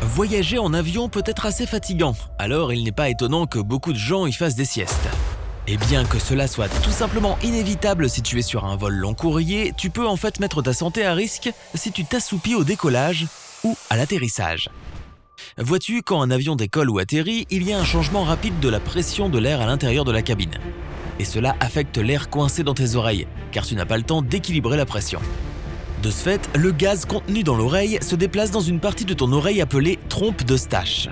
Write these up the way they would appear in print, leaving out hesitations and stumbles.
Voyager en avion peut être assez fatigant, alors il n'est pas étonnant que beaucoup de gens y fassent des siestes. Et bien que cela soit tout simplement inévitable si tu es sur un vol long courrier, tu peux en fait mettre ta santé à risque si tu t'assoupis au décollage ou à l'atterrissage. Vois-tu, quand un avion décolle ou atterrit, il y a un changement rapide de la pression de l'air à l'intérieur de la cabine. Et cela affecte l'air coincé dans tes oreilles, car tu n'as pas le temps d'équilibrer la pression. De ce fait, le gaz contenu dans l'oreille se déplace dans une partie de ton oreille appelée trompe d'Eustache.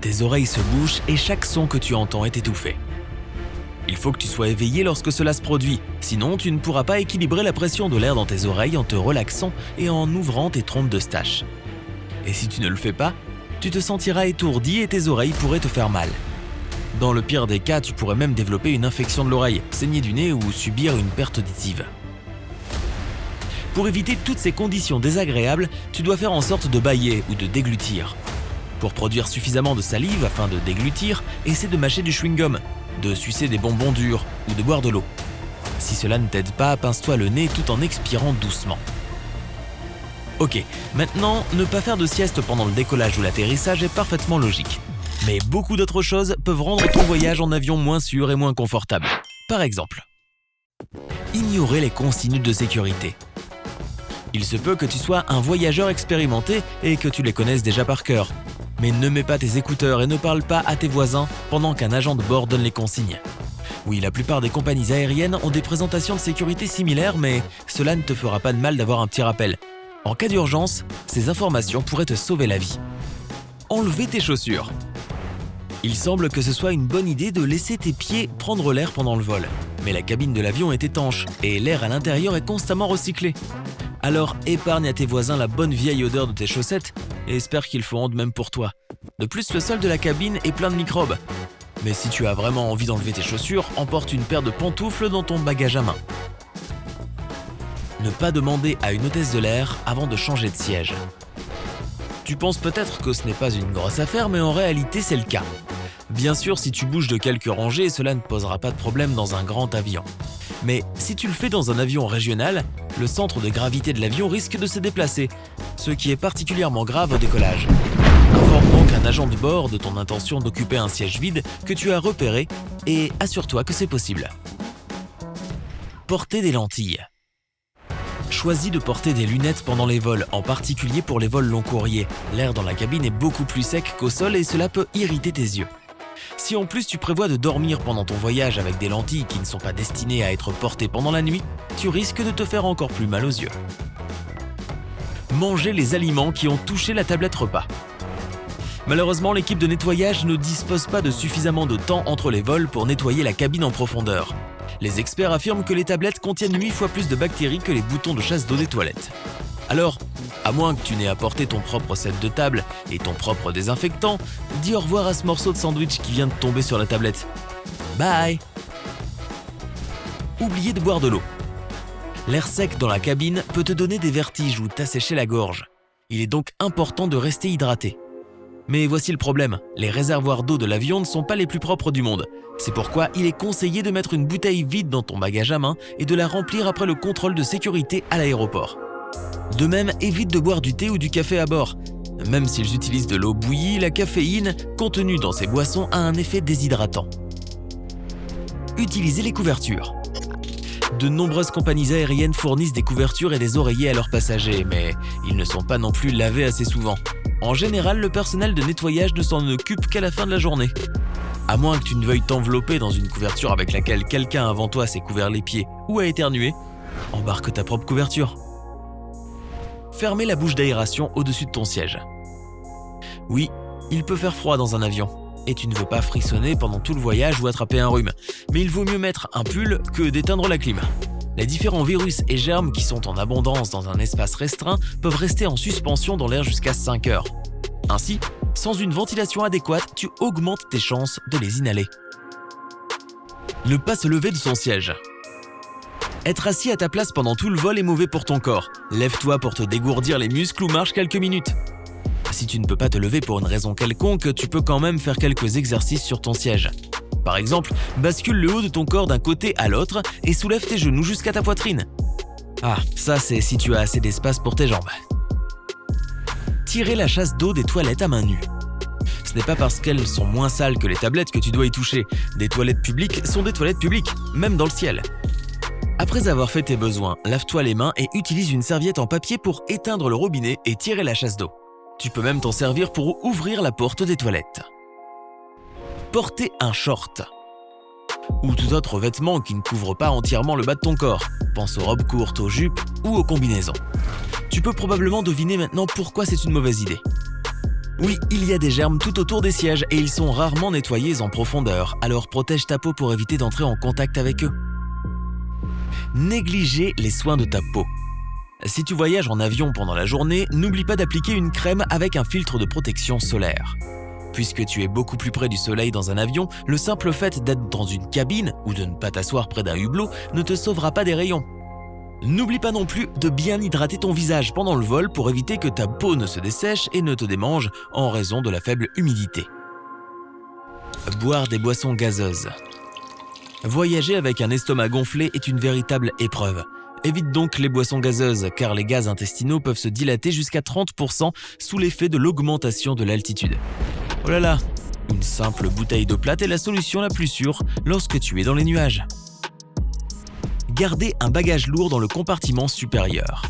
Tes oreilles se bouchent et chaque son que tu entends est étouffé. Il faut que tu sois éveillé lorsque cela se produit, sinon tu ne pourras pas équilibrer la pression de l'air dans tes oreilles en te relaxant et en ouvrant tes trompes d'Eustache. Et si tu ne le fais pas, tu te sentiras étourdi et tes oreilles pourraient te faire mal. Dans le pire des cas, tu pourrais même développer une infection de l'oreille, saigner du nez ou subir une perte auditive. Pour éviter toutes ces conditions désagréables, tu dois faire en sorte de bâiller ou de déglutir. Pour produire suffisamment de salive afin de déglutir, essaie de mâcher du chewing-gum, de sucer des bonbons durs ou de boire de l'eau. Si cela ne t'aide pas, pince-toi le nez tout en expirant doucement. Ok, maintenant, ne pas faire de sieste pendant le décollage ou l'atterrissage est parfaitement logique. Mais beaucoup d'autres choses peuvent rendre ton voyage en avion moins sûr et moins confortable. Par exemple, ignorer les consignes de sécurité. Il se peut que tu sois un voyageur expérimenté et que tu les connaisses déjà par cœur. Mais ne mets pas tes écouteurs et ne parle pas à tes voisins pendant qu'un agent de bord donne les consignes. Oui, la plupart des compagnies aériennes ont des présentations de sécurité similaires, mais cela ne te fera pas de mal d'avoir un petit rappel. En cas d'urgence, ces informations pourraient te sauver la vie. Enlever tes chaussures. Il semble que ce soit une bonne idée de laisser tes pieds prendre l'air pendant le vol. Mais la cabine de l'avion est étanche et l'air à l'intérieur est constamment recyclé. Alors épargne à tes voisins la bonne vieille odeur de tes chaussettes et espère qu'ils feront de même pour toi. De plus, le sol de la cabine est plein de microbes. Mais si tu as vraiment envie d'enlever tes chaussures, emporte une paire de pantoufles dans ton bagage à main. Ne pas demander à une hôtesse de l'air avant de changer de siège. Tu penses peut-être que ce n'est pas une grosse affaire, mais en réalité c'est le cas. Bien sûr, si tu bouges de quelques rangées, cela ne posera pas de problème dans un grand avion. Mais si tu le fais dans un avion régional, le centre de gravité de l'avion risque de se déplacer, ce qui est particulièrement grave au décollage. Informe donc un agent de bord de ton intention d'occuper un siège vide que tu as repéré et assure-toi que c'est possible. Porter des lentilles. Choisis de porter des lunettes pendant les vols, en particulier pour les vols long courriers. L'air dans la cabine est beaucoup plus sec qu'au sol et cela peut irriter tes yeux. Si en plus tu prévois de dormir pendant ton voyage avec des lentilles qui ne sont pas destinées à être portées pendant la nuit, tu risques de te faire encore plus mal aux yeux. Manger les aliments qui ont touché la tablette repas. Malheureusement, l'équipe de nettoyage ne dispose pas de suffisamment de temps entre les vols pour nettoyer la cabine en profondeur. Les experts affirment que les tablettes contiennent 8 fois plus de bactéries que les boutons de chasse d'eau des toilettes. Alors, à moins que tu n'aies apporté ton propre set de table et ton propre désinfectant, dis au revoir à ce morceau de sandwich qui vient de tomber sur la tablette. Bye! Oubliez de boire de l'eau. L'air sec dans la cabine peut te donner des vertiges ou t'assécher la gorge. Il est donc important de rester hydraté. Mais voici le problème, les réservoirs d'eau de l'avion ne sont pas les plus propres du monde. C'est pourquoi il est conseillé de mettre une bouteille vide dans ton bagage à main et de la remplir après le contrôle de sécurité à l'aéroport. De même, évite de boire du thé ou du café à bord. Même s'ils utilisent de l'eau bouillie, la caféine contenue dans ces boissons a un effet déshydratant. Utilisez les couvertures. De nombreuses compagnies aériennes fournissent des couvertures et des oreillers à leurs passagers, mais ils ne sont pas non plus lavés assez souvent. En général, le personnel de nettoyage ne s'en occupe qu'à la fin de la journée. À moins que tu ne veuilles t'envelopper dans une couverture avec laquelle quelqu'un avant toi s'est couvert les pieds ou a éternué, embarque ta propre couverture. Fermez la bouche d'aération au-dessus de ton siège. Oui, il peut faire froid dans un avion, et tu ne veux pas frissonner pendant tout le voyage ou attraper un rhume, mais il vaut mieux mettre un pull que d'éteindre la clim. Les différents virus et germes qui sont en abondance dans un espace restreint peuvent rester en suspension dans l'air jusqu'à 5 heures. Ainsi, sans une ventilation adéquate, tu augmentes tes chances de les inhaler. Ne pas se lever de son siège. Être assis à ta place pendant tout le vol est mauvais pour ton corps. Lève-toi pour te dégourdir les muscles ou marche quelques minutes. Si tu ne peux pas te lever pour une raison quelconque, tu peux quand même faire quelques exercices sur ton siège. Par exemple, bascule le haut de ton corps d'un côté à l'autre et soulève tes genoux jusqu'à ta poitrine. Ah, ça c'est si tu as assez d'espace pour tes jambes. Tirer la chasse d'eau des toilettes à main nue. Ce n'est pas parce qu'elles sont moins sales que les tablettes que tu dois y toucher. Des toilettes publiques sont des toilettes publiques, même dans le ciel. Après avoir fait tes besoins, lave-toi les mains et utilise une serviette en papier pour éteindre le robinet et tirer la chasse d'eau. Tu peux même t'en servir pour ouvrir la porte des toilettes. Porter un short ou tout autre vêtement qui ne couvre pas entièrement le bas de ton corps. Pense aux robes courtes, aux jupes ou aux combinaisons. Tu peux probablement deviner maintenant pourquoi c'est une mauvaise idée. Oui, il y a des germes tout autour des sièges et ils sont rarement nettoyés en profondeur, alors protège ta peau pour éviter d'entrer en contact avec eux. Négliger les soins de ta peau. Si tu voyages en avion pendant la journée, n'oublie pas d'appliquer une crème avec un filtre de protection solaire. Puisque tu es beaucoup plus près du soleil dans un avion, le simple fait d'être dans une cabine ou de ne pas t'asseoir près d'un hublot ne te sauvera pas des rayons. N'oublie pas non plus de bien hydrater ton visage pendant le vol pour éviter que ta peau ne se dessèche et ne te démange en raison de la faible humidité. Boire des boissons gazeuses. Voyager avec un estomac gonflé est une véritable épreuve. Évite donc les boissons gazeuses car les gaz intestinaux peuvent se dilater jusqu'à 30% sous l'effet de l'augmentation de l'altitude. Oh là là, une simple bouteille d'eau plate est la solution la plus sûre lorsque tu es dans les nuages. Garder un bagage lourd dans le compartiment supérieur.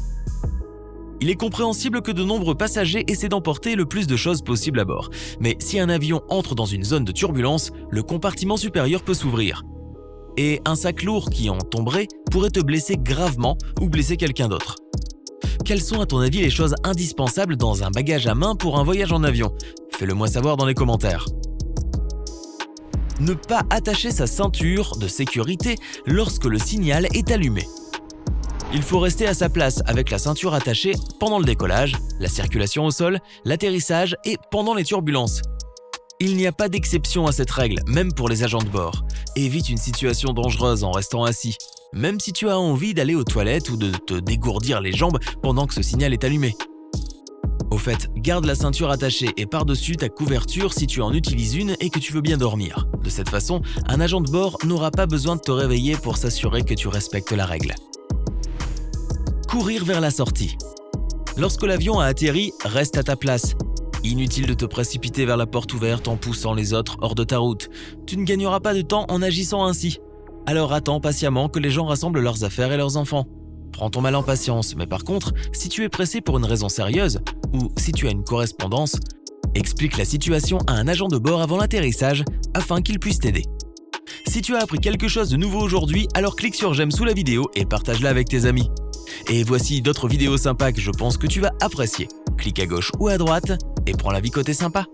Il est compréhensible que de nombreux passagers essaient d'emporter le plus de choses possible à bord. Mais si un avion entre dans une zone de turbulence, le compartiment supérieur peut s'ouvrir. Et un sac lourd qui en tomberait pourrait te blesser gravement ou blesser quelqu'un d'autre. Quelles sont à ton avis les choses indispensables dans un bagage à main pour un voyage en avion? Fais-le moi savoir dans les commentaires. Ne pas attacher sa ceinture de sécurité lorsque le signal est allumé. Il faut rester à sa place avec la ceinture attachée pendant le décollage, la circulation au sol, l'atterrissage et pendant les turbulences. Il n'y a pas d'exception à cette règle, même pour les agents de bord. Évite une situation dangereuse en restant assis, même si tu as envie d'aller aux toilettes ou de te dégourdir les jambes pendant que ce signal est allumé. Au fait, garde la ceinture attachée et par-dessus ta couverture si tu en utilises une et que tu veux bien dormir. De cette façon, un agent de bord n'aura pas besoin de te réveiller pour s'assurer que tu respectes la règle. Courir vers la sortie. Lorsque l'avion a atterri, reste à ta place. Inutile de te précipiter vers la porte ouverte en poussant les autres hors de ta route. Tu ne gagneras pas de temps en agissant ainsi. Alors attends patiemment que les gens rassemblent leurs affaires et leurs enfants. Prends ton mal en patience, mais par contre, si tu es pressé pour une raison sérieuse, ou si tu as une correspondance, explique la situation à un agent de bord avant l'atterrissage afin qu'il puisse t'aider. Si tu as appris quelque chose de nouveau aujourd'hui, alors clique sur j'aime sous la vidéo et partage-la avec tes amis. Et voici d'autres vidéos sympas que je pense que tu vas apprécier. Clique à gauche ou à droite et prends la vie côté sympa.